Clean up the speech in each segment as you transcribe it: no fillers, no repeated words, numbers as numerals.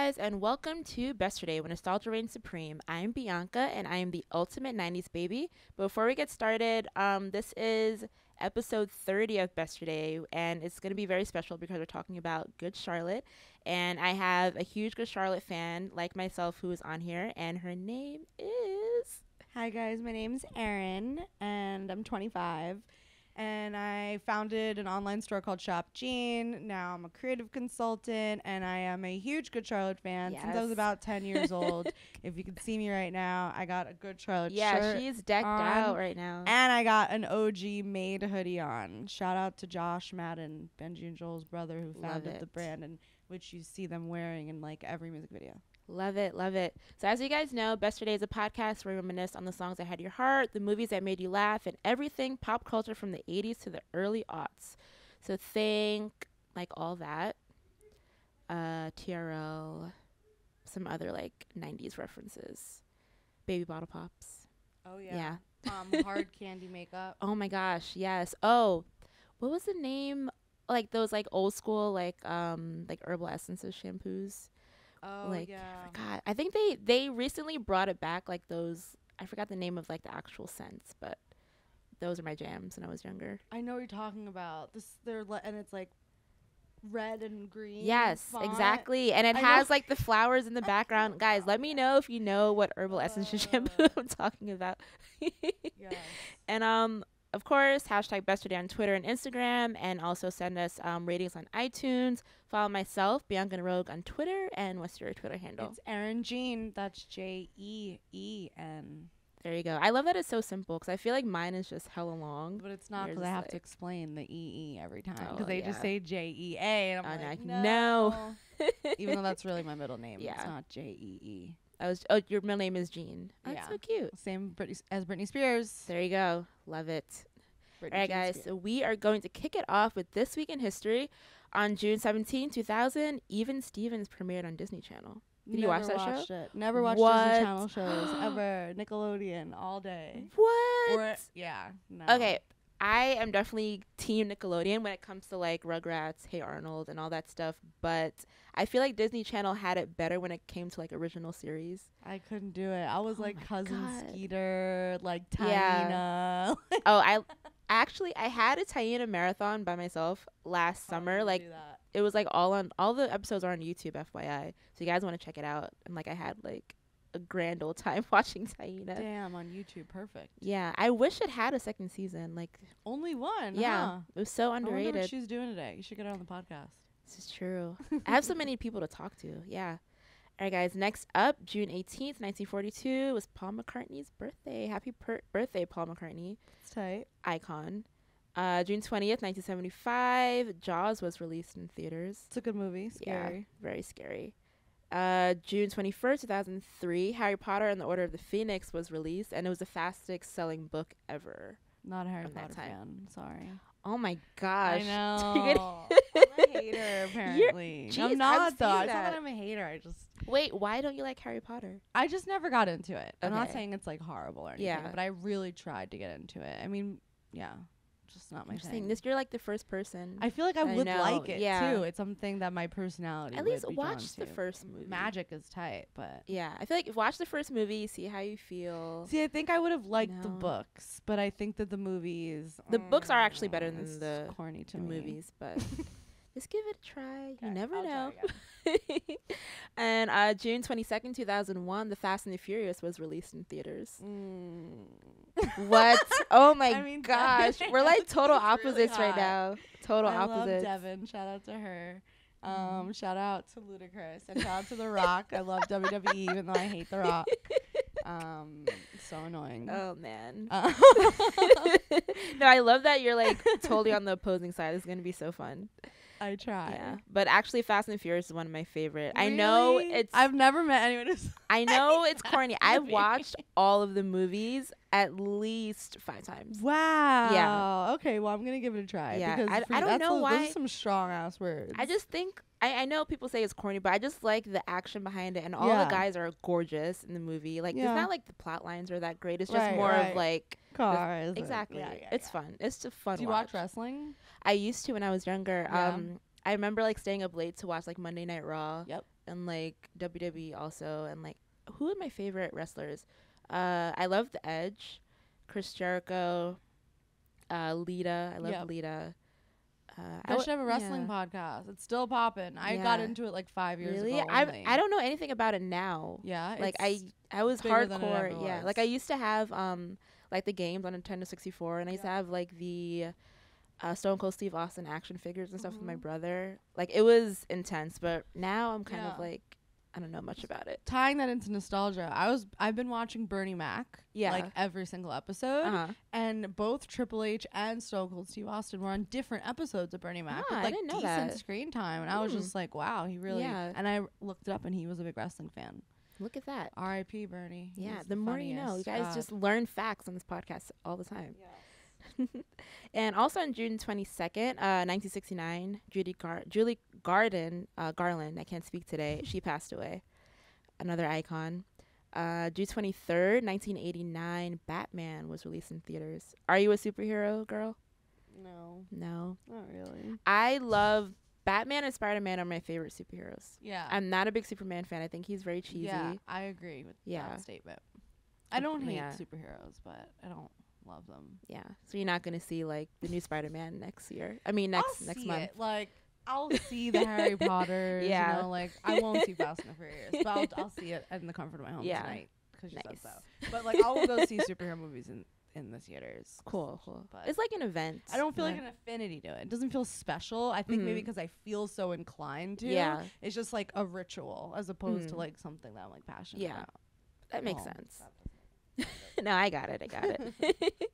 guys, and welcome to Besterday, when nostalgia reigns supreme. I'm Bianca, and I am the ultimate 90s baby. Before we get started, this is episode 30 of Besterday, and it's going to be very special because we're talking about Good Charlotte. And I have a huge Good Charlotte fan like myself who is on here, and her name is... Hi guys, my name's Erin, and I'm 25. And I founded an online store called Shop Jean. Now I'm a creative consultant, and I am a huge Good Charlotte fan since I was about 10 years old. If you could see me right now, I got a Good Charlotte shirt. Yeah, she's decked out right now. And I got an OG made hoodie on. Shout out to Josh Madden, Benji and Joel's brother, who founded the brand, and which you see them wearing in like every music video. Love it, love it. So as you guys know, Besterday is a podcast where we reminisce on the songs that had your heart, the movies that made you laugh, and everything pop culture from the 80s to the early aughts. So think like all that, TRL, some other like 90s references, Baby Bottle Pops. Oh yeah. Hard candy makeup. Oh my gosh, yes. Oh, what was the name? Like those like old school like herbal essences shampoos. Oh, like, yeah. I forgot. I think they recently brought it back, like those, I forgot the name of like the actual scents, but those are my jams when I was younger. I know what you're talking about. And it's like red and green. Yes, font. Exactly. And it has like the flowers in the background. Guys, let me know if you know what herbal essence shampoo I'm talking about. Yes. And of course, hashtag Besterday on Twitter and Instagram, and also send us ratings on iTunes. Follow myself, Bianca Rogue, on Twitter, and what's your Twitter handle? It's Erin Jean. That's Jeen. There you go. I love that it's so simple because I feel like mine is just hella long. But it's not because I have to explain the EE every time because they just say JEA. And I'm like, no. Even though that's really my middle name. Yeah. It's not JEE. Your middle name is Jean. Oh, that's so cute. Same as Britney Spears. There you go. Love it. Britney All right, guys. Spears. So we are going to kick it off with This Week in History. On June 17, 2000, Even Stevens premiered on Disney Channel. Did you watch that show? Never watched Disney Channel shows ever. Nickelodeon all day. What? No. Okay. I am definitely team Nickelodeon when it comes to like Rugrats, Hey Arnold, and all that stuff. But I feel like Disney Channel had it better when it came to like original series. I couldn't do it. I was like Cousin God. Skeeter, like Taina. Yeah. I had a Taina marathon by myself last summer. Like it was like all the episodes are on YouTube, FYI. So you guys want to check it out. And like I had like a grand old time watching Taina. Damn, on YouTube, perfect. Yeah, I wish it had a second season. Like only one. Yeah, huh? It was so underrated. I wonder what she's doing today. You should get her on the podcast. This is true. I have so many people to talk to. Yeah. All right, guys. Next up, June 18th, 1942, was Paul McCartney's birthday. Happy birthday, Paul McCartney. It's tight. Icon. June 20th, 1975, Jaws was released in theaters. It's a good movie. Scary. Yeah, very scary. June 21st, 2003, Harry Potter and the Order of the Phoenix was released, and it was the fastest selling book ever. Not a Harry Potter fan. Sorry. Oh my gosh. I know. I'm a hater, apparently. I'm not, though. It's not that I'm a hater. Wait, why don't you like Harry Potter? I just never got into it. I'm not saying it's like horrible or anything, but I really tried to get into it. I mean, yeah. Just not my thing. You're like the first person. I feel like I would like it too. It's something that my personality at least watch the first movie. Magic is tight, but yeah, I feel like watch the first movie, see how you feel. See, I think I would have liked the books, but I think that the books are actually better than the corny to movies, but just give it a try. You never know. And June 22nd, 2001, The Fast and the Furious was released in theaters. What? Oh my gosh. We're like total opposites really right now. Total opposites. I love Devin. Shout out to her. Shout out to Ludacris. And shout out to The Rock. I love WWE even though I hate The Rock. So annoying. Oh man. No, I love that you're like totally on the opposing side. It's gonna be so fun. I try. Yeah. But actually Fast and the Furious is one of my favorite. Really? I know I've never met anyone who's I know it's corny. I've watched all of the movies at least 5 times. Wow. Yeah. Okay, well I'm gonna give it a try. Yeah. Because I don't know why. Those are some strong ass words. I just think I know people say it's corny, but I just like the action behind it, and all the guys are gorgeous in the movie. Like it's not like the plot lines are that great. It's just more of like cars. Exactly. It's fun. It's a fun. Do you watch wrestling? I used to when I was younger. I remember like staying up late to watch like Monday Night Raw. Yep. and like WWE also, and like who are my favorite wrestlers? I love The Edge, Chris Jericho, Lita. I love Yep. Lita. I should have a wrestling podcast. It's still popping. I got into it like 5 years really? ago. I don't know anything about it now. Yeah, Like it's I was bigger than it hardcore. ever Yeah, was. like I used to have like the games on Nintendo 64, and I used to have like the Stone Cold Steve Austin action figures and stuff with my brother. Like it was intense, but now I'm kind of like I don't know much about it. Tying that into nostalgia, I've been watching Bernie Mac like every single episode, and both Triple H and Stone Cold Steve Austin were on different episodes of Bernie Mac with like decent screen time, and I was just like, wow, he really. And I looked it up, and he was a big wrestling fan. Look at that. R.I.P. Bernie. Yeah, the more you know. You guys just learn facts on this podcast all the time. And also on June 22nd, 1969, Julie Garland, I can't speak today, she passed away. Another icon. June 23rd, 1989, Batman was released in theaters. Are you a superhero girl? No, not really. I love Batman and Spider-Man are my favorite superheroes. Yeah. I'm not a big Superman fan. I think he's very cheesy. Yeah, I agree with that statement. I don't hate superheroes, but I don't love them. Yeah. So you're not going to see like the new Spider-Man next year. I mean next month. It. Like I'll see the Harry Potters, you know, like I won't see Fast and the Furious, but I'll see it in the comfort of my home tonight cuz you said so. But like I will go see superhero movies in the theaters. Cool. But it's like an event. I don't feel like an affinity to it. It doesn't feel special. I think maybe because I feel so inclined to. Yeah. It's just like a ritual as opposed to like something that I'm like passionate about. That makes sense. No, I got it.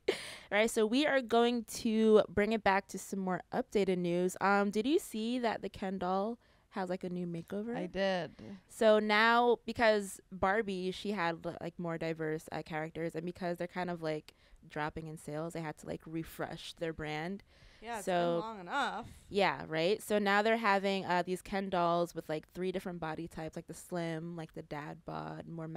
All right, so we are going to bring it back to some more updated news. Did you see that the Ken doll has like a new makeover? I did. So now, because Barbie, she had like more diverse characters, and because they're kind of like dropping in sales, they had to like refresh their brand. Yeah, it's been long enough. Yeah, right. So now they're having these Ken dolls with like 3 different body types, like the slim, like the dad bod, more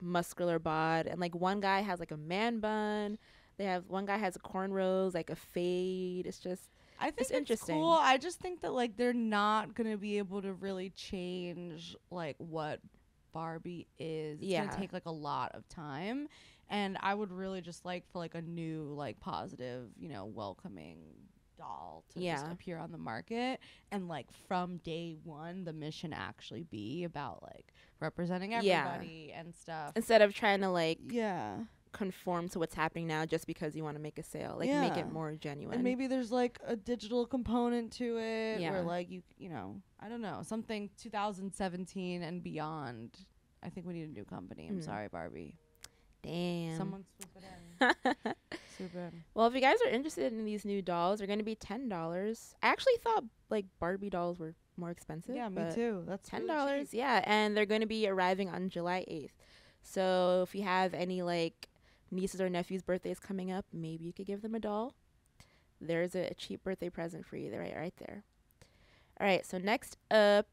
muscular bod, and like one guy has like a man bun. They have one guy has a cornrows, like a fade. It's just I think it's interesting. Cool. I just think that like they're not gonna be able to really change like what Barbie is. It's gonna take like a lot of time, and I would really just like for like a new like positive, you know, welcoming doll to just appear on the market, and like from day one the mission actually be about like representing everybody and stuff, instead of trying to like conform to what's happening now just because you want to make a sale. Like make it more genuine. And maybe there's like a digital component to it where like you know, I don't know, something 2017 and beyond. I think we need a new company. I'm sorry, Barbie. Damn. Someone swoop it in. Swoop in. Well, if you guys are interested in these new dolls, they're going to be $10. I actually thought like Barbie dolls were more expensive. Yeah, me too. That's $10. Really cheap. Yeah, and they're going to be arriving on July 8th. So if you have any like nieces or nephews' birthdays coming up, maybe you could give them a doll. There's a cheap birthday present for you right there. All right, so next up,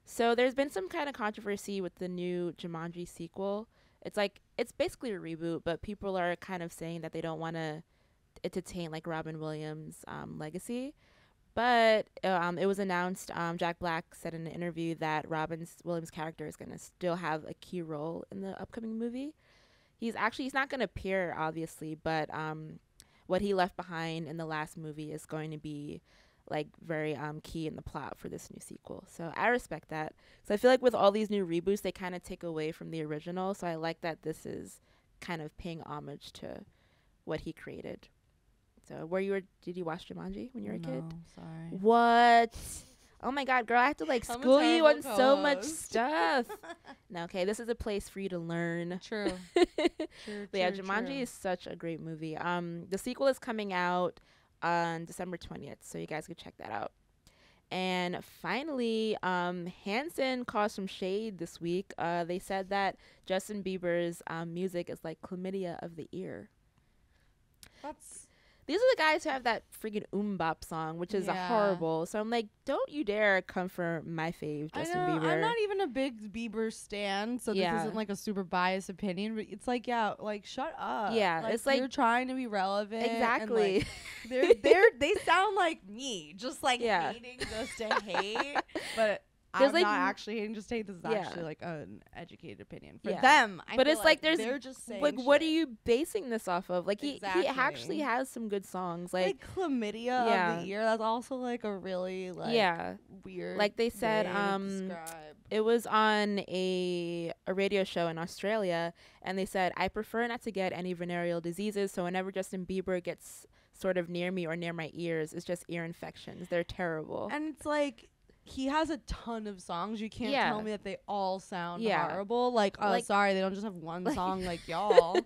so there's been some kind of controversy with the new Jumanji sequel. It's basically a reboot, but people are kind of saying that they don't want it to taint like Robin Williams' legacy. But it was announced, Jack Black said in an interview that Robin Williams' character is going to still have a key role in the upcoming movie. He's not going to appear, obviously, but what he left behind in the last movie is going to be like very key in the plot for this new sequel. So I respect that. So I feel like with all these new reboots, they kind of take away from the original. So I like that this is kind of paying homage to what he created. So did you watch Jumanji when you were a kid? No, sorry. What? Oh my God, girl, I have to like school you on so much stuff. No, okay, this is a place for you to learn. True. But yeah, Jumanji is such a great movie. The sequel is coming out on December 20th, so you guys can check that out. And finally, Hanson caused some shade this week. They said that Justin Bieber's music is like chlamydia of the ear. these are the guys who have that freaking bop song, which is horrible. So I'm like, don't you dare come for my fave, Justin Bieber. I'm not even a big Bieber stan, so this isn't like a super biased opinion, but it's like, like shut up. Yeah, like, it's like you're trying to be relevant. Exactly. And, like, they sound like me, just like hating just to hate, but I'm not actually hating just to hate. This is actually like an educated opinion for them. But it's like they're just saying like, what are you basing this off of? Like he actually has some good songs, like Chlamydia of the Year. That's also like a really weird. Like they said, it was on a radio show in Australia, and they said, I prefer not to get any venereal diseases, so whenever Justin Bieber gets sort of near me or near my ears, it's just ear infections. They're terrible. And it's like, he has a ton of songs. You can't tell me that they all sound horrible. Like, sorry, they don't just have one song like y'all.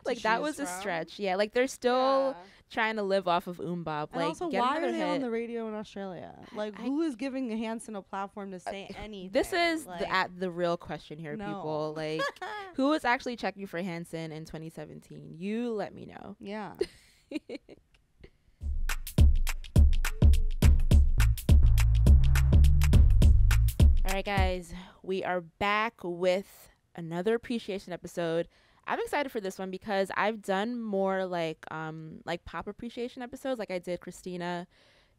Like, that was a stretch. Yeah, like, they're still trying to live off of bop. And like, also, why are they on the radio in Australia? Like, who is giving Hanson a platform to say anything? This is the real question here, people. Like, who was actually checking for Hanson in 2017? You let me know. Yeah. All right, guys, we are back with another appreciation episode. I'm excited for this one because I've done more like pop appreciation episodes. Like I did Christina,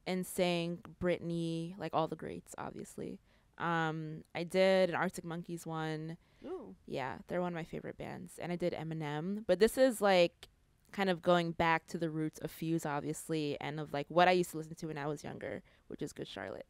NSYNC, Britney, like all the greats, obviously. I did an Arctic Monkeys one. Ooh. Yeah, they're one of my favorite bands. And I did Eminem. But this is like kind of going back to the roots of Fuse, obviously, and of like what I used to listen to when I was younger, which is Good Charlotte.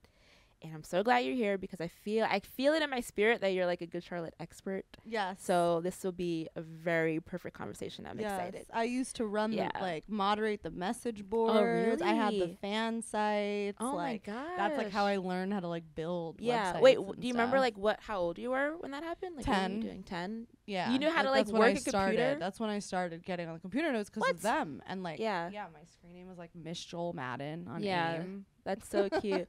And I'm so glad you're here because I feel it in my spirit that you're like a Good Charlotte expert. Yes. So this will be a very perfect conversation. I'm excited. I used to run moderate the message boards. Oh, really? I had the fan sites. Oh my gosh. That's like how I learned how to like build websites. Wait, do you remember like how old you were when that happened? Like 10. What were you doing? 10? Yeah. You knew how to like work a computer? That's when I started getting on the computer notes because of them. And like my screen name was like Miss Joel Madden on AIM. That's so cute.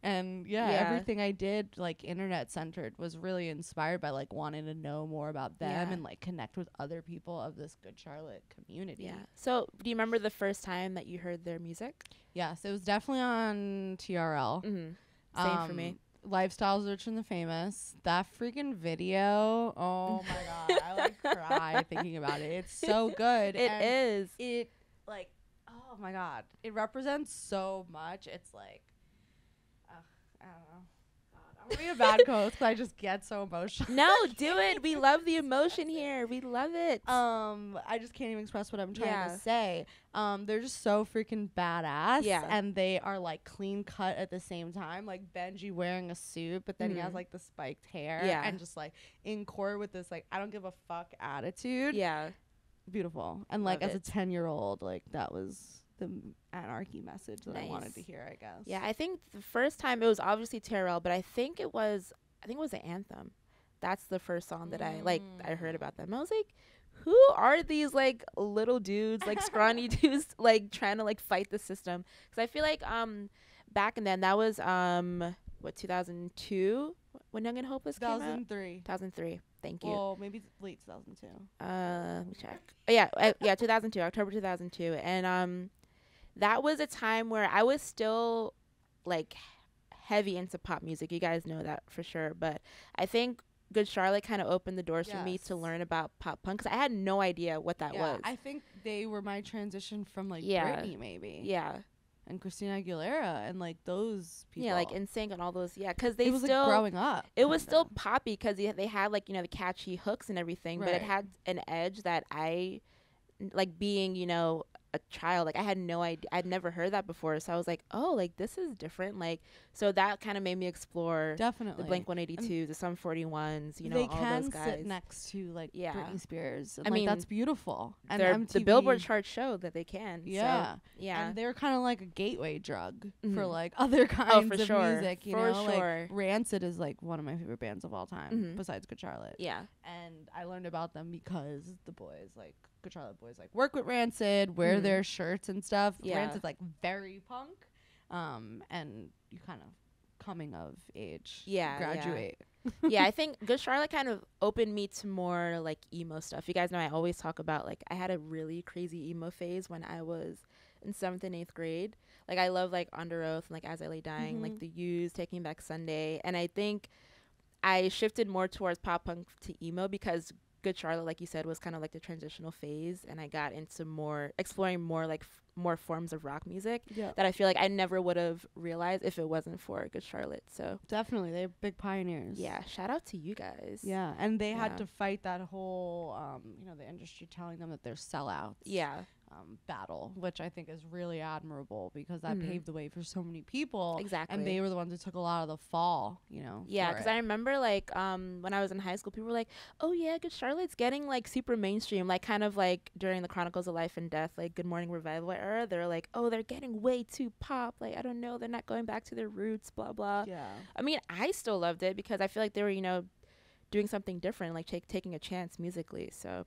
And everything I did like internet centered was really inspired by like wanting to know more about them and like connect with other people of this Good Charlotte community. Yeah. So do you remember the first time that you heard their music? Yes, it was definitely on TRL. Mm-hmm. Same for me. Lifestyles Rich and the Famous. That freaking video. Oh my God. I like cry thinking about it. It's so good. It is. It like, oh my God. It represents so much. It's like, I don't know. God, I'm going to be a bad co-host because I just get so emotional. No, do it. We love the emotion here. We love it. I just can't even express what I'm trying to say. They're just so freaking badass. Yeah. And they are like clean cut at the same time. Like Benji wearing a suit, but then he has like the spiked hair. Yeah. And just like in chord with this like I don't give a fuck attitude. Yeah. Beautiful. And like as a 10-year-old, like that was the anarchy message that I wanted to hear, I guess. Yeah, I think the first time it was obviously TRL, but I think it was the anthem. That's the first song that I heard about them. I was like, who are these like little dudes, like scrawny dudes, like trying to like fight the system? Because I feel like back in then that was 2002 when Young and Hopeless came out. 2003. Thank you. Well, maybe late 2002. Let me check. Yeah, 2002, October 2002, and that was a time where I was still like heavy into pop music. You guys know that for sure. But I think Good Charlotte kind of opened the doors for me to learn about pop punk because I had no idea what that was. I think they were my transition from like Britney maybe. Yeah. And Christina Aguilera and like those people. Yeah, like NSYNC and all those. Yeah, because they it was still like growing up. It was still poppy because they had like the catchy hooks and everything, but it had an edge that I like being a child. Like I had no idea. I'd never heard that before, so I was like, oh, like this is different. Like so that kind of made me explore definitely the Blink 182s, the Sum 41s. They all can those guys sit next to like Britney Spears. And, I mean, that's beautiful. And the Billboard chart showed that they can. Yeah, so, yeah. And they're kind of like a gateway drug for like other kinds of music. You know, like Rancid is like one of my favorite bands of all time, besides Good Charlotte. Yeah, and I learned about them because the boys like. Good Charlotte boys like work with Rancid, wear their shirts and stuff. Rancid's like very punk, and you kind of coming of age. Yeah, graduate. Yeah, I think Good Charlotte kind of opened me to more like emo stuff. You guys know I always talk about like I had a really crazy emo phase when I was in 7th and 8th grade. Like I love like Under Oath and like As I Lay Dying, like The Used, Taking Back Sunday, and I think I shifted more towards pop punk to emo because Good Charlotte, like you said, was kind of like the transitional phase, and I got into more exploring more like more forms of rock music that I feel like I never would have realized if it wasn't for Good Charlotte. So definitely, they're big pioneers. Yeah, shout out to you guys. Yeah, and they had to fight that whole, the industry telling them that they're sellouts. Yeah. Battle, which I think is really admirable because that paved the way for so many people. Exactly. And they were the ones who took a lot of the fall, Yeah, because I remember like when I was in high school, people were like, oh yeah, Good Charlotte's getting like super mainstream, like kind of like during the Chronicles of Life and Death, like Good Morning Revival era. They're like, oh, they're getting way too pop. Like, I don't know, they're not going back to their roots, blah, blah. Yeah. I mean, I still loved it because I feel like they were, doing something different, like taking a chance musically. So,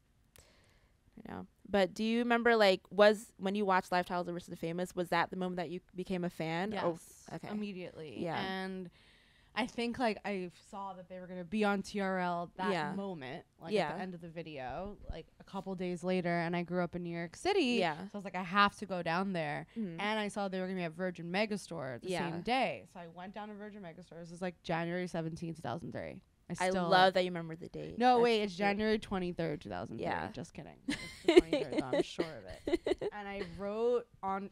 But do you remember, like, when you watched Lifestyles versus the Famous, was that the moment that you became a fan? Yes. Okay. Immediately. Yeah. And I think, like, I saw that they were going to be on TRL that moment, like, at the end of the video, like, a couple days later. And I grew up in New York City. Yeah. So I was like, I have to go down there. And I saw they were going to be at Virgin Megastore the same day. So I went down to Virgin Megastore. This is, like, January 17, 2003. I love that you remember the date. No, wait, it's January 23rd, 2003. Yeah. Just kidding. It's the 23rd, so I'm sure of it. And I wrote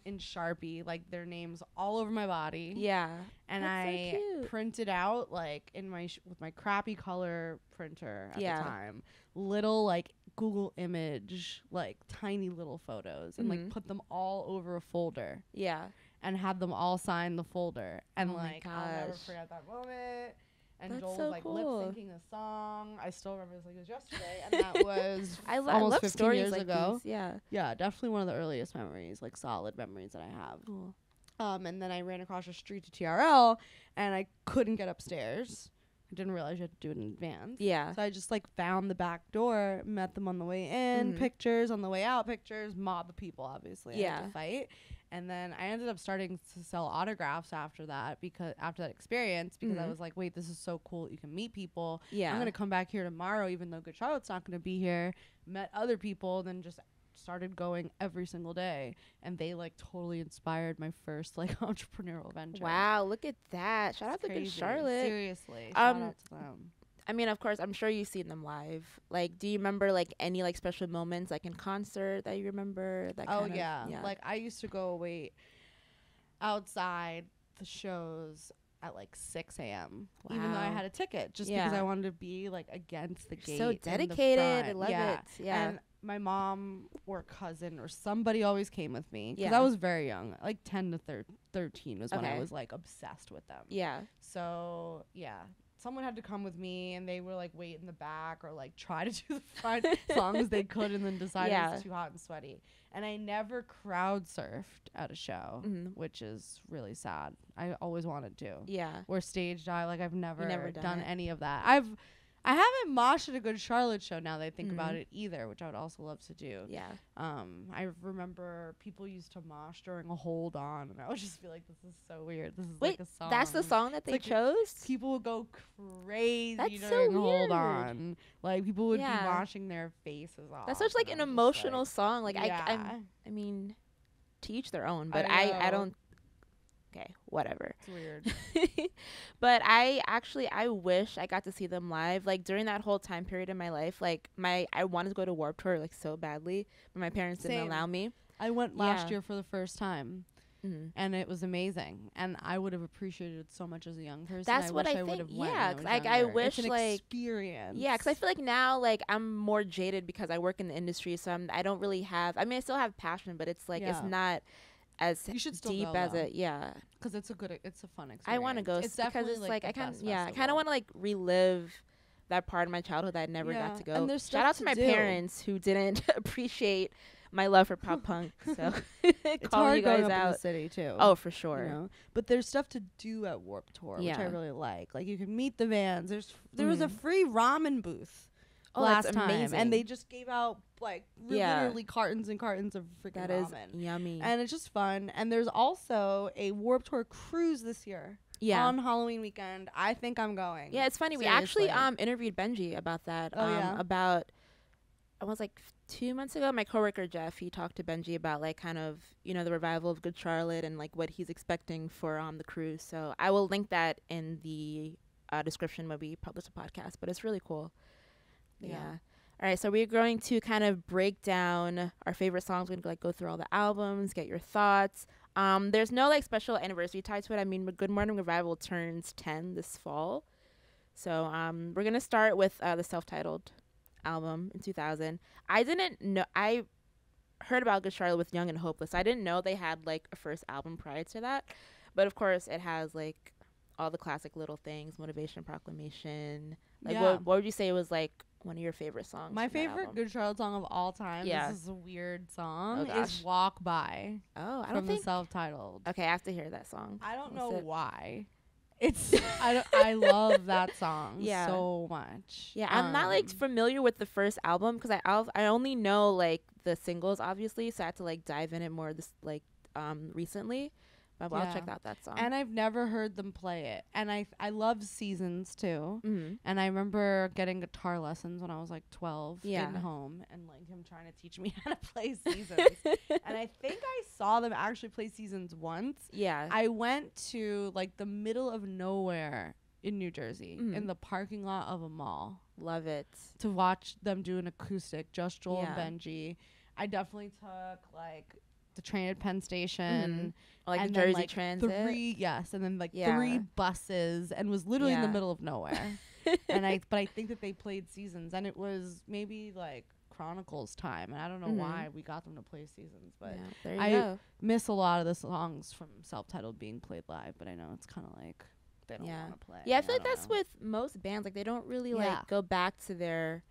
in Sharpie, like, their names all over my body. Yeah. And I printed out, like, with my crappy color printer at the time, little, like, Google image, like, tiny little photos and, like, put them all over a folder. Yeah. And had them all sign the folder. And, oh like, I'll never forget that moment. And That's Joel so was like cool. lip syncing the song. I still remember this like it was yesterday, and that was I almost love 15 stories years like ago. These. Yeah, yeah, definitely one of the earliest memories, like solid memories that I have. Cool. And then I ran across the street to TRL, and I couldn't get upstairs. I didn't realize you had to do it in advance. Yeah. So I just like found the back door, met them on the way in, pictures on the way out, pictures, mob of people, obviously. I had to fight. And then I ended up starting to sell autographs after that experience because I was like, wait, this is so cool. You can meet people. Yeah. I'm going to come back here tomorrow, even though Good Charlotte's not going to be here. Met other people, then just started going every single day. And they like totally inspired my first like entrepreneurial venture. Wow. Look at that. Shout out to Good Charlotte. Seriously. Shout out to them. I mean, of course, I'm sure you've seen them live. Like, do you remember, like, any, like, special moments, like, in concert that you remember? That yeah. Like, I used to go wait outside the shows at, like, 6 a.m. Wow. Even though I had a ticket. Just because I wanted to be, like, against the gate. So dedicated. I love it. Yeah. And my mom or cousin or somebody always came with me. Because I was very young. Like, 10 to 13 was when I was, like, obsessed with them. Yeah. So, yeah. Someone had to come with me, and they were like wait in the back or like try to do the front as long as they could, and then decided it was too hot and sweaty. And I never crowd surfed at a show, which is really sad. I always wanted to. Yeah. Or stage dive. Like I've never done any of that. I haven't moshed at a Good Charlotte show now that I think about it either, which I would also love to do. Yeah. I remember people used to mosh during a hold on, and I would just be like, this is so weird. This is like a song. That's the song that they chose? People would go crazy during so hold on. Like people would be moshing their faces off. That's such like an emotional song. Like I mean, to each their own, but I don't. Okay, whatever. It's weird. But I wish I got to see them live. Like during that whole time period in my life, like I wanted to go to Warped Tour like so badly, but my parents didn't allow me. I went last year for the first time. And it was amazing, and I would have appreciated it so much as a young person. That's what I think. Yeah, like I wish it's an like experience. Yeah, because I feel like now like I'm more jaded because I work in the industry, so I don't really have. I mean, I still have passion, but it's like it's not as deep as it. Yeah, because it's a fun experience. I want to go because it's like I kind of want to like relive that part of my childhood that I never got to go. And shout out to my parents who didn't appreciate my love for pop punk. So it's hard going up in the city too. Oh, for sure. You know? But there's stuff to do at Warped Tour, which I really like. Like you can meet the bands. There was a free ramen booth last time, amazing. And they just gave out like literally cartons and cartons of freaking ramen. That is yummy. And it's just fun. And there's also a Warped Tour cruise this year. Yeah. on Halloween weekend. I think I'm going. Yeah, it's funny. Seriously. We actually interviewed Benji about that. Oh, yeah? About I was like 2 months ago. My coworker Jeff, he talked to Benji about like kind of the revival of Good Charlotte and like what he's expecting for the cruise. So I will link that in the description when we publish the podcast. But it's really cool. Yeah. All right, so we're going to kind of break down our favorite songs. We're going to like go through all the albums, get your thoughts. There's no like special anniversary tied to it. I mean, Good Morning Revival turns 10 this fall. So we're going to start with the self-titled album in 2000. I didn't know. I heard about Good Charlotte with Young and Hopeless. I didn't know they had like a first album prior to that. But of course, it has like all the classic little things, Motivation Proclamation. Like what would you say was like one of your favorite songs? My favorite Good Charlotte song of all time, Yeah. this is a weird song, Oh, is Walk By. Oh, I from don't think the self-titled. Okay, I have to hear that song. I don't What's know it? why. It's I love that song Yeah. so much. Yeah, I'm not like familiar with the first album because I only know like the singles obviously, so I had to like dive in it more this like recently. But I'll check out that song. And I've never heard them play it. And I love Seasons too. Mm-hmm. And I remember getting guitar lessons when I was like 12 Yeah. in home, and like him trying to teach me how to play Seasons. And I think I saw them actually play Seasons once. Yeah. I went to like the middle of nowhere in New Jersey in the parking lot of a mall Love it. to watch them do an acoustic, just Joel Yeah. and Benji. I definitely took like the train at Penn Station. Or, like and the then, Jersey like, Transit. And then like Yeah. 3 buses, and was literally in the Yeah. middle of nowhere. But I think that they played Seasons, and it was maybe like Chronicles time, and I don't know why we got them to play Seasons, but Yeah, there you I go. miss a lot of the songs from self-titled being played live. But I know it's kind of like they don't want to play. Yeah, I feel like don't that's know. with most bands. Like they don't really Yeah. like go back to their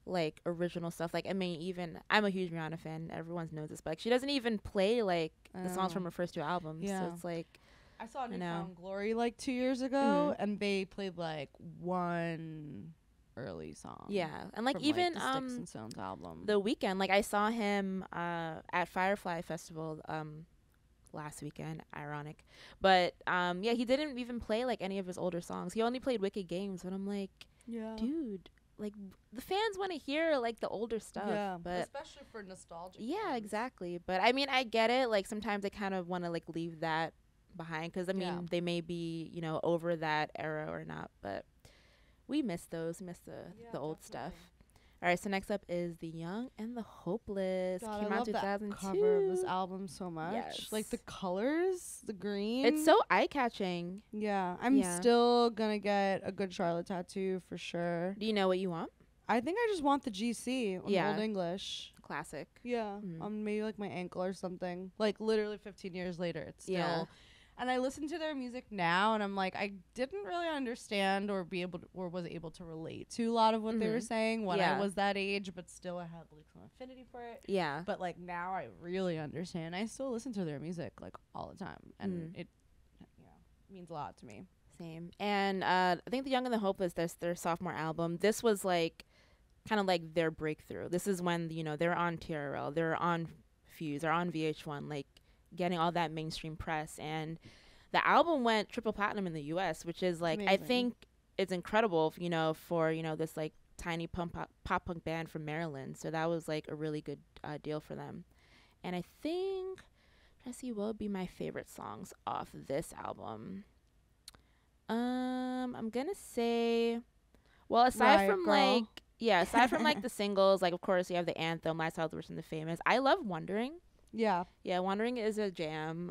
like original stuff. Like I mean, even I'm a huge Rihanna fan. Everyone knows this, but like she doesn't even play like the songs from her first 2 albums. Yeah. So it's like I saw New know. Found Glory like 2 years ago, and they played like one early song. yeah, and like from, even the Sticks and Stones album. The Weeknd, like I saw him at Firefly Festival last weekend. Ironic, but yeah, he didn't even play like any of his older songs. He only played Wicked Games, and I'm like, dude, like the fans want to hear like the older stuff. Yeah, but especially for nostalgia. yeah, exactly. But I mean, I get it. Like sometimes I kind of want to like leave that behind because I mean they may be over that era or not, but we miss those. We miss the old stuff. All right, so next up is The Young and the Hopeless. God, Came I out love 2002. that cover of this album so much. Yes. Like the colors, the green. It's so eye-catching. Yeah, I'm still gonna get a Good Charlotte tattoo for sure. Do you know what you want? I think I just want the GC on Old English. Classic. Yeah, on maybe like my ankle or something. Like literally 15 years later, it's still. Yeah. And I listen to their music now, and I'm like, I didn't really understand or was able to relate to a lot of what they were saying when I was that age, but still I had like some affinity for it. Yeah. But like now I really understand. I still listen to their music like all the time, and it means a lot to me. Same. And I think The Young and the Hopeless, that's their sophomore album. This was like kind of like their breakthrough. This is when they're on TRL, they're on Fuse, they're on VH1, like getting all that mainstream press, and the album went triple platinum in the US, which is like I think it's incredible, for this like tiny pop punk band from Maryland. So that was like a really good deal for them. And I think trying to see what would be my favorite songs off this album. I'm gonna say, well, aside from like the singles, like of course you have the anthem, Lifestyles Worse Than the Famous. I love Wondering. Yeah, Wondering is a jam.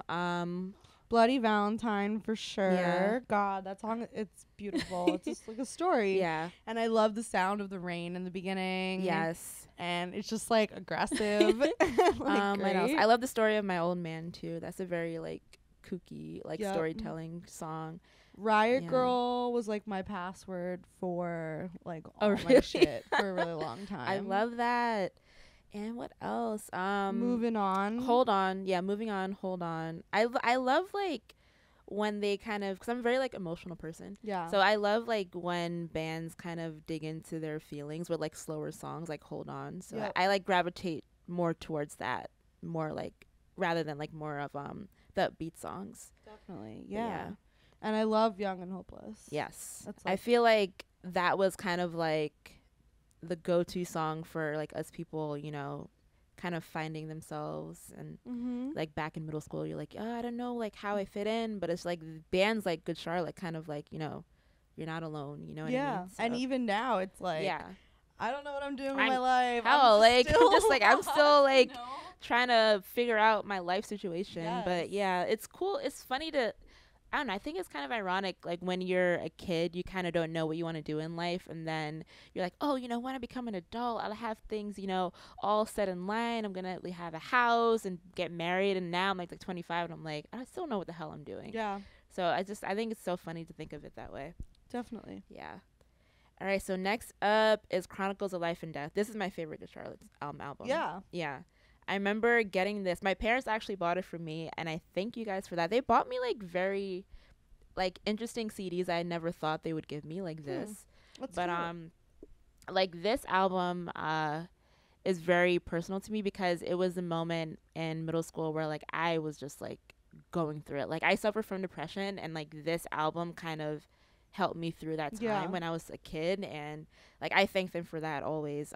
Bloody Valentine for sure. Yeah. God, that song, it's beautiful. It's just like a story. Yeah. And I love the sound of the rain in the beginning. Yes. And it's just like aggressive. What else? I love The Story of My Old Man too. That's a very like kooky like storytelling song. Riot Girl was like my password for like all my really? shit for a really long time. I love that. And what else? Moving On. Hold On. Yeah, Moving On. Hold On. I love like when they kind of, because I'm a very like emotional person. Yeah. So I love like when bands kind of dig into their feelings with like slower songs like Hold On. So I like gravitate more towards that, more like rather than like more of the upbeat songs. Definitely. Yeah. And I love Young and Hopeless. Yes. That's I like feel like that was kind of like the go-to song for like us people, you know, kind of finding themselves. And like back in middle school, you're like, oh, I don't know like how I fit in, but it's like bands like Good Charlotte kind of like, you know, you're not alone, you know what I mean? So, and even now it's like, yeah. I don't know what I'm doing with my life. Hell, I'm still like you know? trying to figure out my life situation. Yes. But yeah, it's cool. It's funny to, I don't know, I think it's kind of ironic, like when you're a kid, you kind of don't know what you want to do in life, and then you're like, oh, you know, when I become an adult, I'll have things, you know, all set in line. I'm gonna have a house and get married, and now I'm like 25, and I'm like, I still know what the hell I'm doing. Yeah. So I think it's so funny to think of it that way. Definitely. Yeah. All right, so next up is Chronicles of Life and Death. This is my favorite Good Charlotte's album. Yeah. Yeah. I remember getting this. My parents actually bought it for me, and I thank you guys for that. They bought me like very like interesting CDs I never thought they would give me like this. But like this album is very personal to me because it was a moment in middle school where like I was just like going through it. Like I suffer from depression, and like this album kind of helped me through that time when I was a kid, and like I thank them for that always.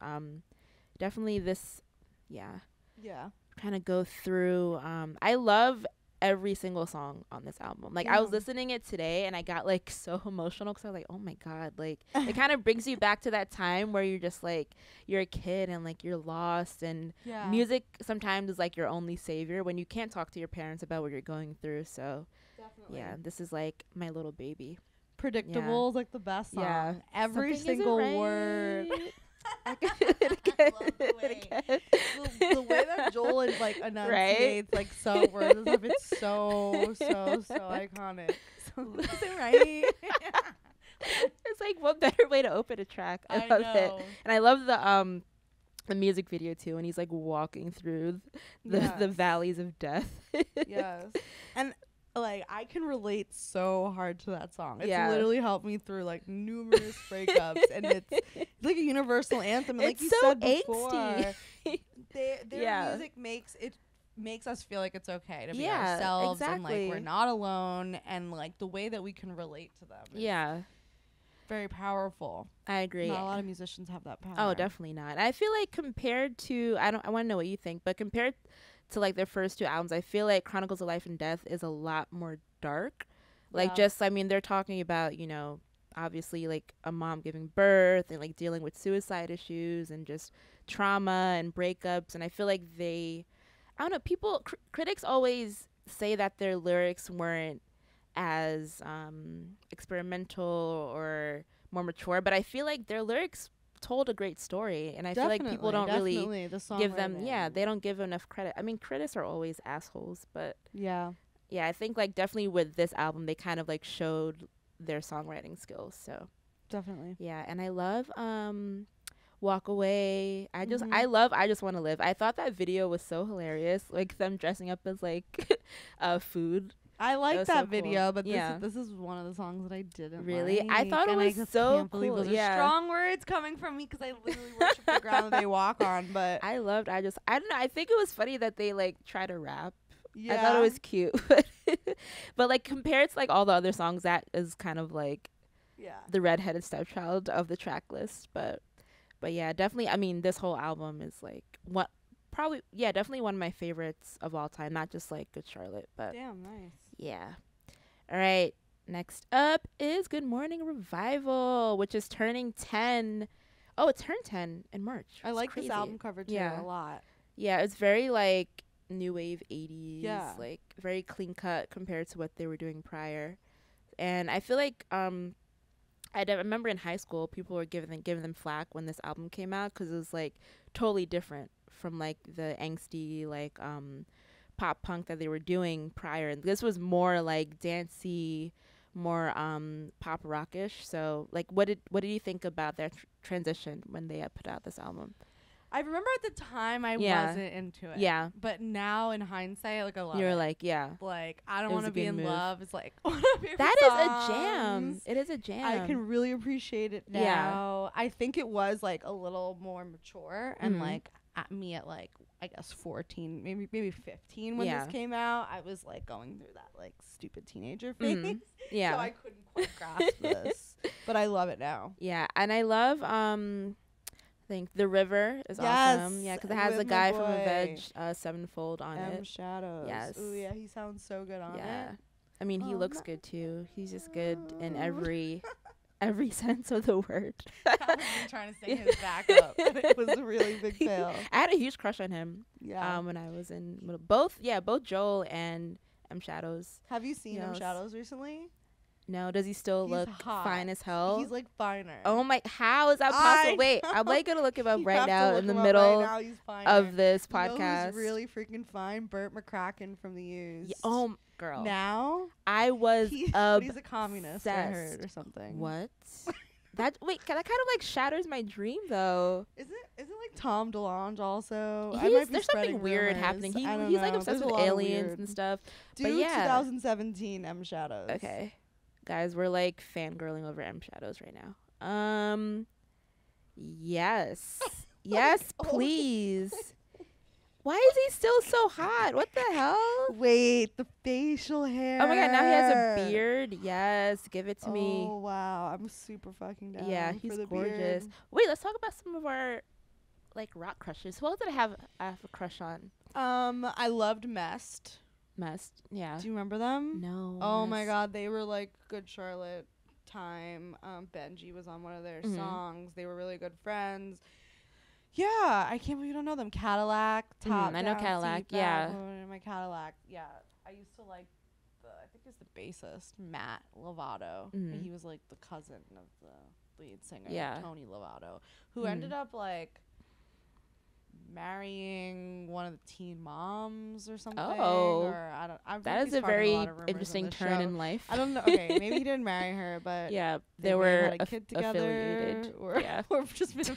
Definitely this kind of go through. I love every single song on this album. Like I was listening it today and I got like so emotional because I was like, oh my god, like it kind of brings you back to that time where you're just like you're a kid and like you're lost, and music sometimes is like your only savior when you can't talk to your parents about what you're going through. So yeah, this is like my little baby. Predictable is like the best song. Yeah. Every Something single isn't right. word. I love the way that Joel is like enunciates like so words and stuff. It's so iconic. So is it right? It's like what better way to open a track? I love it, and I love the music video too. And he's like walking through the valleys of death. Yes, and like I can relate so hard to that song. It's literally helped me through like numerous breakups, and it's like a universal anthem. And like you said before, their music makes us feel like it's okay to be ourselves, and like we're not alone, and like the way that we can relate to them. Is very powerful. I agree. Not a lot of musicians have that power. Oh, definitely not. I feel like compared to I want to know what you think, but compared to like their first two albums, I feel like Chronicles of Life and Death is a lot more dark. Like just, I mean, they're talking about, you know, obviously like a mom giving birth and like dealing with suicide issues and just trauma and breakups. And I feel like I don't know, critics always say that their lyrics weren't as experimental or more mature, but I feel like their lyrics told a great story, and I feel like people don't really give them they don't give enough credit. I mean, critics are always assholes, but I think like definitely with this album they kind of like showed their songwriting skills. So definitely and I love Walk Away. I just Want to Live. I thought that video was so hilarious, like them dressing up as like food. I like that video, cool. But this is one of the songs that I didn't really. Like. I thought it was so can't believe cool. Those are strong words coming from me because I literally worship the ground that they walk on. But I don't know. I think it was funny that they like try to rap. I thought it was cute, but like compared to like all the other songs, that is kind of like the redheaded stepchild of the track list. But yeah, definitely. I mean, this whole album is like definitely one of my favorites of all time. Not just like Good Charlotte, but damn nice. Yeah. All right. Next up is Good Morning Revival, which is turning 10. Oh, it turned 10 in March. I like this album cover too a lot. Yeah, it's very like new wave 80s. Yeah. Like very clean cut compared to what they were doing prior. And I feel like I remember in high school people were giving them flack when this album came out because it was like totally different from like the angsty like pop punk that they were doing prior, and this was more like dancey, more pop rockish. So like what did you think about their transition when they put out this album? I remember at the time I wasn't into it. Yeah. But now in hindsight, like I love it. You're like, like I Don't Want to Be in Love. It's like one of my favorite That songs. Is a jam. It is a jam. I can really appreciate it now. I think it was like a little more mature and like at me at like, I guess 14, maybe 15 when this came out. I was like going through that like stupid teenager phase. Yeah. So I couldn't quite grasp this, but I love it now. Yeah, and I love I think The River is awesome. Yeah, because it has the guy from Avenged Sevenfold on it. Shadows. Yes. Oh yeah, he sounds so good on it. Yeah. I mean, he looks good too. He's just good in every sense of the word. I was trying to sing his back up. It was a really big fail. I had a huge crush on him. Yeah. When I was in middle. Both Joel and Shadows. Have you seen Shadows recently? No. Does he still look fine as hell? He's like finer. Oh my! How is that possible? Wait, I'm like gonna look him up right now in the middle of this podcast. You know who's really freaking fine? Burt McCracken from The Used. Yeah, girl. Now I was he's a communist, I heard, or something. What? That kind of like shatters my dream though. Isn't like Tom DeLonge also? There's something weird happening. He's like obsessed with aliens and stuff. Dude, but yeah, 2017 M Shadows. Okay, guys, we're like fangirling over M Shadows right now. Yes, yes, please. Why is he still so hot? What the hell? Wait, the facial hair. Oh my god, now he has a beard. Yes, give it to me. Oh wow, I'm super fucking down. Yeah, he's for the gorgeous. Beard. Wait, let's talk about some of our like rock crushes. Who else did I have a crush on? I loved Mest. Yeah. Do you remember them? No. Oh my god, they were like Good Charlotte time. Benji was on one of their songs. They were really good friends. Yeah, I can't believe you don't know them. Cadillac, top. I know Cadillac. Yeah. My Cadillac. Yeah, I used to like I think it's the bassist Matt Lovato. He was like the cousin of the lead singer, Tony Lovato, who ended up like marrying one of the teen moms or something. Oh, or that is a very interesting turn in life. I don't know. Okay, maybe he didn't marry her, but yeah, they were had a kid together, affiliated. or just been.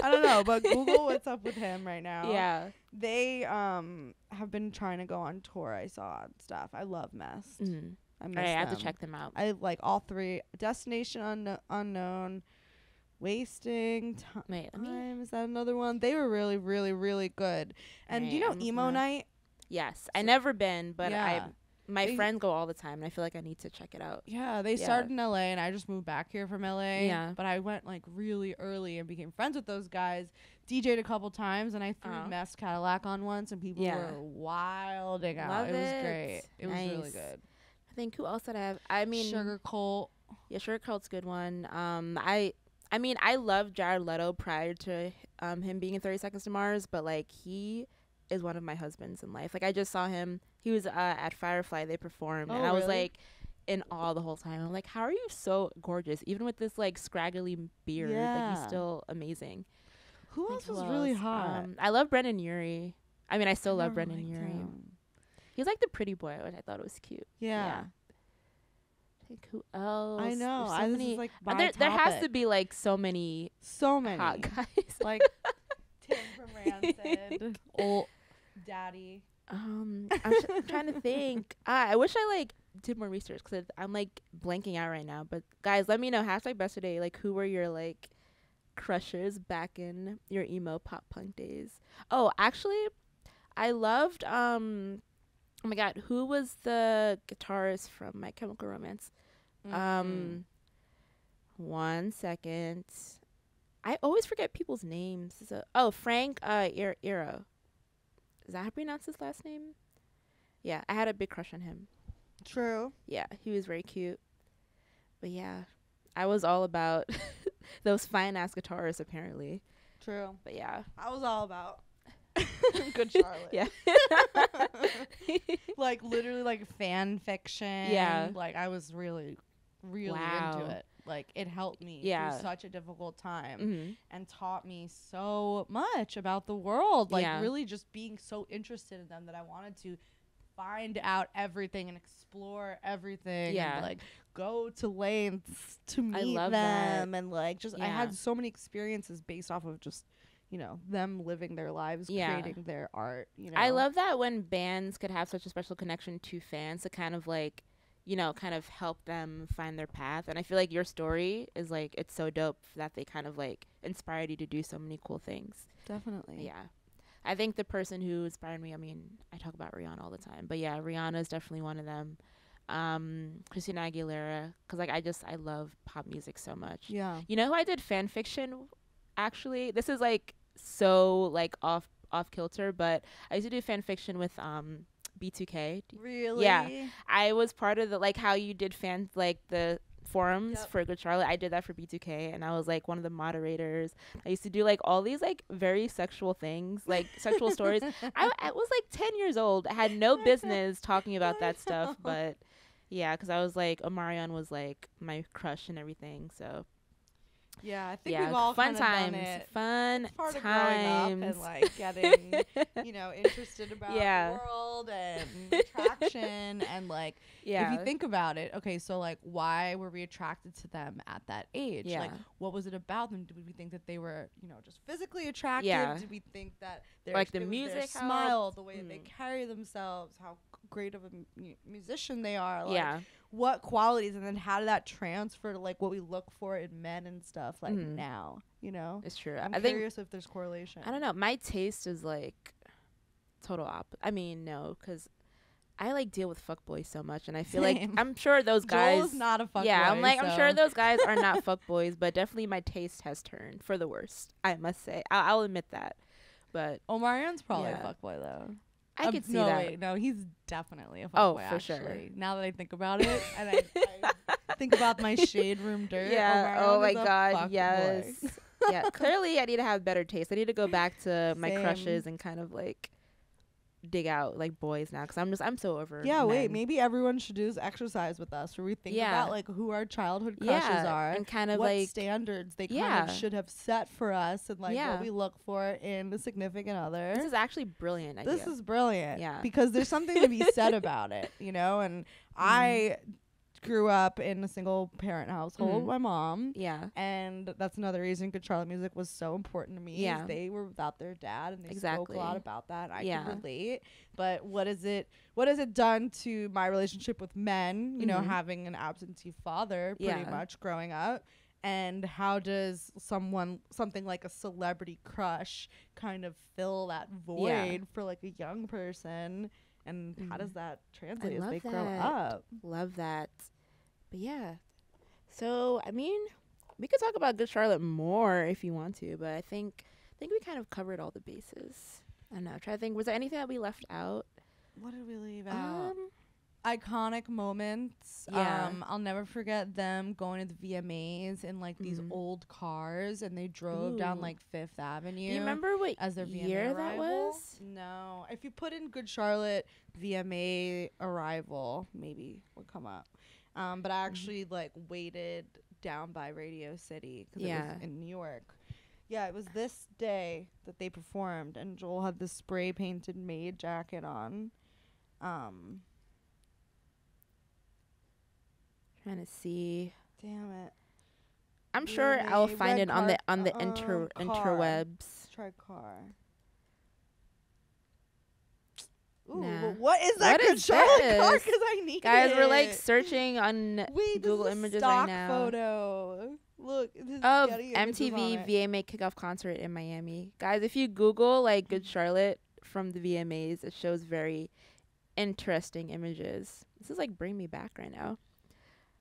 I don't know, but Google what's up with him right now. Yeah, they have been trying to go on tour. I saw and stuff. I love Mest. I miss them. I have to check them out. I like all three. Destination Unknown. Wasting Time. Is that another one? They were really, really, really good. And do you know Emo Night? Yes. I never been, but my friends go all the time, and I feel like I need to check it out. Yeah, they started in LA, and I just moved back here from LA. Yeah. But I went like really early and became friends with those guys. DJ'd a couple times, and I threw Mest Cadillac on once, and people were wilding out. It was great. It was really good. I think who else did I have? I mean, Sugar Cult. Yeah, Sugar Cult's a good one. I mean, I loved Jared Leto prior to him being in 30 Seconds to Mars, but like he is one of my husbands in life. Like I just saw him. He was at Firefly. They performed, and I was like in awe the whole time. I'm like, how are you so gorgeous, even with this like scraggly beard? Like he's still amazing. Who else was really hot? I love Brendan Urie. I mean, I still love Brendan Urie. He was like the pretty boy, which I thought was cute. Yeah. I think who else? I know. So this is like my there has to be like so many hot guys. Like Tim from Rancid, old daddy. I'm trying to think. I wish I like did more research because I'm like blanking out right now. But guys, let me know. #Besterday. Like, who were your like crushes back in your emo pop punk days? Oh, actually, I loved oh my god, who was the guitarist from My Chemical Romance? 1 second. I always forget people's names. Frank Iero. Is that how you pronounce his last name? Yeah, I had a big crush on him. True. Yeah, he was very cute. But yeah, I was all about those fine ass guitarists apparently. True. But yeah, I was all about Good Charlotte. Yeah. Like literally like fan fiction. Yeah. Like I was really into it. Like it helped me through such a difficult time and taught me so much about the world. Like really just being so interested in them that I wanted to find out everything and explore everything and like go to lengths to meet them and like just I had so many experiences based off of just them living their lives, creating their art. I love that when bands could have such a special connection to fans to kind of like, kind of help them find their path. And I feel like your story is like, it's so dope that they kind of like inspired you to do so many cool things. Definitely. Yeah. I think the person who inspired me, I mean, I talk about Rihanna all the time, but yeah, Rihanna is definitely one of them. Christina Aguilera, because like I love pop music so much. Yeah. You know who I did fan fiction? Actually, this is like so like off kilter, but I used to do fan fiction with B2K. Really? Yeah, I was part of the like how you did fan like the forums for Good Charlotte. I did that for B2K, and I was like one of the moderators. I used to do like all these like very sexual things, like sexual stories. I was like 10 years old. I had no business talking about that stuff, but yeah, because I was like Omarion was like my crush and everything. So yeah, I think we've all fun kind of times, done it. fun It's part times, of growing up and like getting, you know, interested about the world and attraction and like if you think about it, okay, so like why were we attracted to them at that age? Like what was it about them? Did we think that they were, you know, just physically attractive? Did we think that like the music, their smile, the way they carry themselves, how great of a musician they are, like what qualities, and then how did that transfer to like what we look for in men and stuff like now, you know? It's true. I'm curious if there's correlation. I don't know. My taste is like total opposite. I mean, no, because I like deal with fuckboys so much, and I feel like I'm sure those guys. Joel's not a fuckboy. Yeah, I'm like I'm sure those guys are not fuckboys, but definitely my taste has turned for the worst. I must say, I'll admit that. But Omarion's probably a fuckboy though. I could see that. Wait, no, he's definitely a fuckboy. Oh, for actually. sure. Now that I think about it, and I think about my shade room dirt. Yeah. Omarion Oh my is a God. Yes. boy. Yeah. Clearly, I need to have better taste. I need to go back to my crushes and kind of like dig out like boys now, because I'm so over. Yeah. men. Wait. Maybe everyone should do this exercise with us, where we think about like who our childhood crushes are and kind of what like standards they kind of should have set for us, and like what we look for in a significant other. This is actually brilliant. Idea. This is brilliant. Yeah. Because there's something to be said about it, you know. And I grew up in a single parent household with my mom. Yeah. And that's another reason Good Charlotte music was so important to me. Yeah. Is they were without their dad, and they spoke a lot about that. I can relate. But what has it done to my relationship with men, you know, having an absentee father pretty much growing up? And how does something like a celebrity crush kind of fill that void for like a young person? And how does that translate as they grow up? Love that. But yeah. So, I mean, we could talk about Good Charlotte more if you want to, but I think we kind of covered all the bases. I don't know. Try to think. Was there anything that we left out? What did we leave out? Iconic moments. I'll never forget them going to the VMAs in like these old cars, and they drove down like Fifth Avenue. Do you remember what as their year VMA that was? No. If you put in Good Charlotte VMA arrival, maybe would come up. But I actually like waited down by Radio City because it was in New York. Yeah, it was this day that they performed, and Joel had this spray painted maid jacket on. Trying to see. Damn it. I'm sure I'll find it on the interwebs. Try car. Ooh, nah. what is that Good Charlotte car? Because I need Guys, it. we're like searching on Google Images right now. Photo. Look, of MTV VMA kickoff concert in Miami. Guys, if you Google like Good Charlotte from the VMAs, it shows very interesting images. This is like bring me back right now.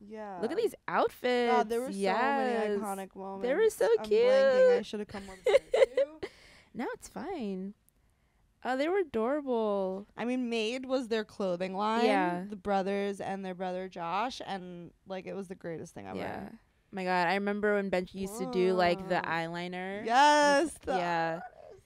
Yeah. Look at these outfits. God, there were so many iconic moments. They were so cute. Blanking. I should have come up with it too. No, it's fine. Oh, they were adorable. I mean, Maid was their clothing line. Yeah. The brothers and their brother Josh, and like it was the greatest thing ever. Yeah. My God, I remember when Benji used to do like the eyeliner. Yes. Yeah.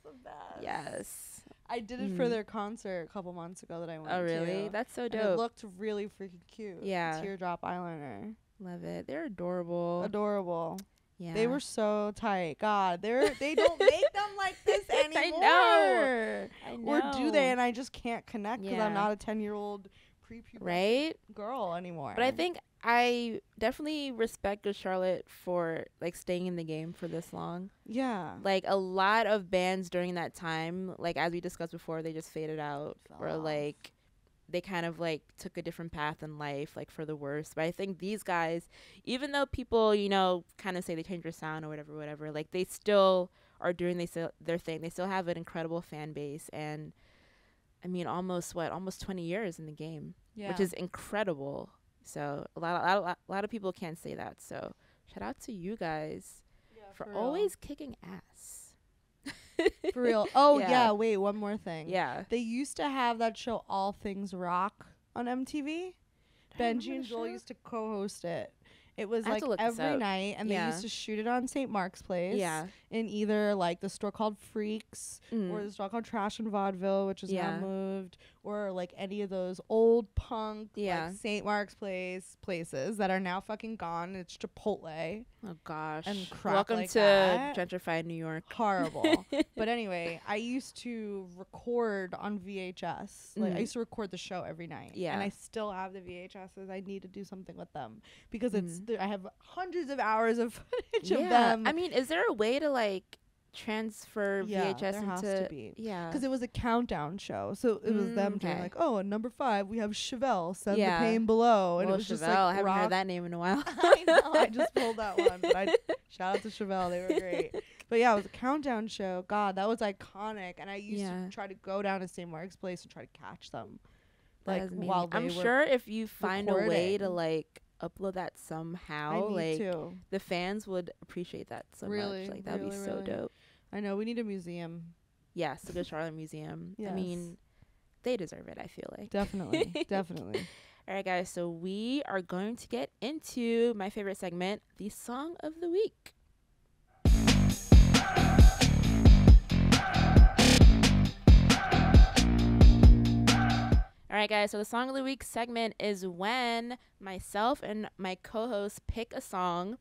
The best. Yes. I did it for their concert a couple months ago that I went to. Oh, really? That's so dope. And it looked really freaking cute. Yeah. Teardrop eyeliner. Love it. They're adorable. Adorable. Yeah. They were so tight. God, they don't make them like this anymore. I know. Or do they? And I just can't connect because I'm not a 10-year-old prepubescent girl anymore. But I think I definitely respect Good Charlotte for like staying in the game for this long. Yeah. Like a lot of bands during that time, like as we discussed before, they just faded out or like they kind of like took a different path in life, like for the worse. But I think these guys, even though people, you know, kind of say they changed their sound or whatever, like they still are doing their thing. They still have an incredible fan base, and I mean, almost 20 years in the game, which is incredible. So a lot of people can't say that. So shout out to you guys for always kicking ass. For real. Oh, yeah. Wait, one more thing. Yeah. They used to have that show All Things Rock on MTV. Benji and Joel used to co-host it. It was like every night, and they used to shoot it on St. Mark's Place. Yeah. In either like the store called Freaks or the store called Trash and Vaudeville, which is now moved, or like any of those old punk like St. Mark's places that are now fucking gone. It's Chipotle. Oh gosh. And crap. Welcome like to that. gentrified New York. Horrible. But anyway, I used to record on VHS. Like I used to record the show every night. Yeah. And I still have the VHSs. I need to do something with them because I have hundreds of hours of footage of them. I mean, is there a way to like transfer VHS there into? Has to be. Yeah. Because it was a countdown show, so it was them doing like, oh, at number 5 we have Chevelle, Send the Pain Below, and it was Chevelle, just like I haven't heard that name in a while. I know. I just pulled that one. But shout out to Chevelle, they were great. But yeah, it was a countdown show. God, that was iconic, and I used to try to go down to St. Mark's Place and try to catch them. Like while they I'm sure if you find a way to like upload that somehow, like the fans would appreciate that so much. Like that'd be so dope. I know, we need a museum. Yes, the Good Charlotte Museum. Yes. I mean, they deserve it, I feel like. Definitely. Definitely. All right, guys, so we are going to get into my favorite segment, the Song of the Week. All right, guys, so the Song of the Week segment is when myself and my co-host pick a song.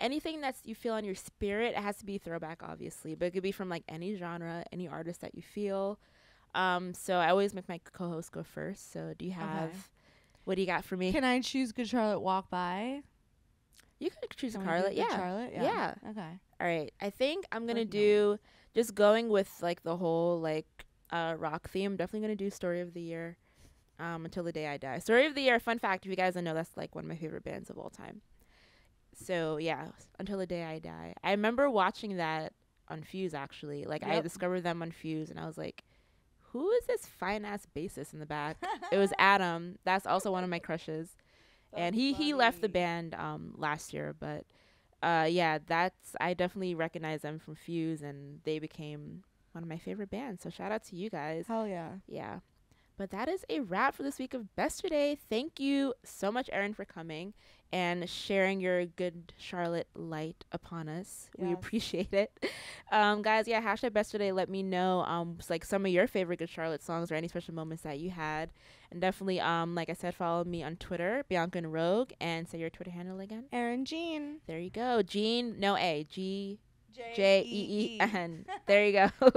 Anything that you feel on your spirit. It has to be throwback, obviously, but it could be from like any genre, any artist that you feel. So I always make my co-host go first. So do you have, what do you got for me? Can I choose Good Charlotte Walk By? You could choose Charlotte. Yeah. Charlotte? Yeah. Okay. All right. I think I'm going to do, just going with like the whole like rock theme, I'm definitely going to do Story of the Year, Until the Day I Die. Story of the Year, fun fact, if you guys don't know, that's like one of my favorite bands of all time. So yeah, Until the Day I Die. I remember watching that on Fuse, actually. Like I discovered them on Fuse, and I was like, who is this fine ass bassist in the back? It was Adam. That's also one of my crushes. And he left the band last year, but yeah, I definitely recognize them from Fuse, and they became one of my favorite bands. So shout out to you guys. Hell yeah. Yeah. But that is a wrap for this week of Besterday. Thank you so much, Erin, for coming and sharing your good Charlotte light upon us. Yes. We appreciate it. Guys, yeah, #Besterday. Let me know like some of your favorite good Charlotte songs or any special moments that you had. And definitely, like I said, follow me on Twitter, Bianca and Rogue, and say your Twitter handle again. Erin Jean. There you go. Jean, no A. Jean. There you go. All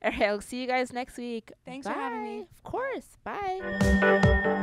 right, I'll see you guys next week. Thanks Bye. for having me. Of course. Bye.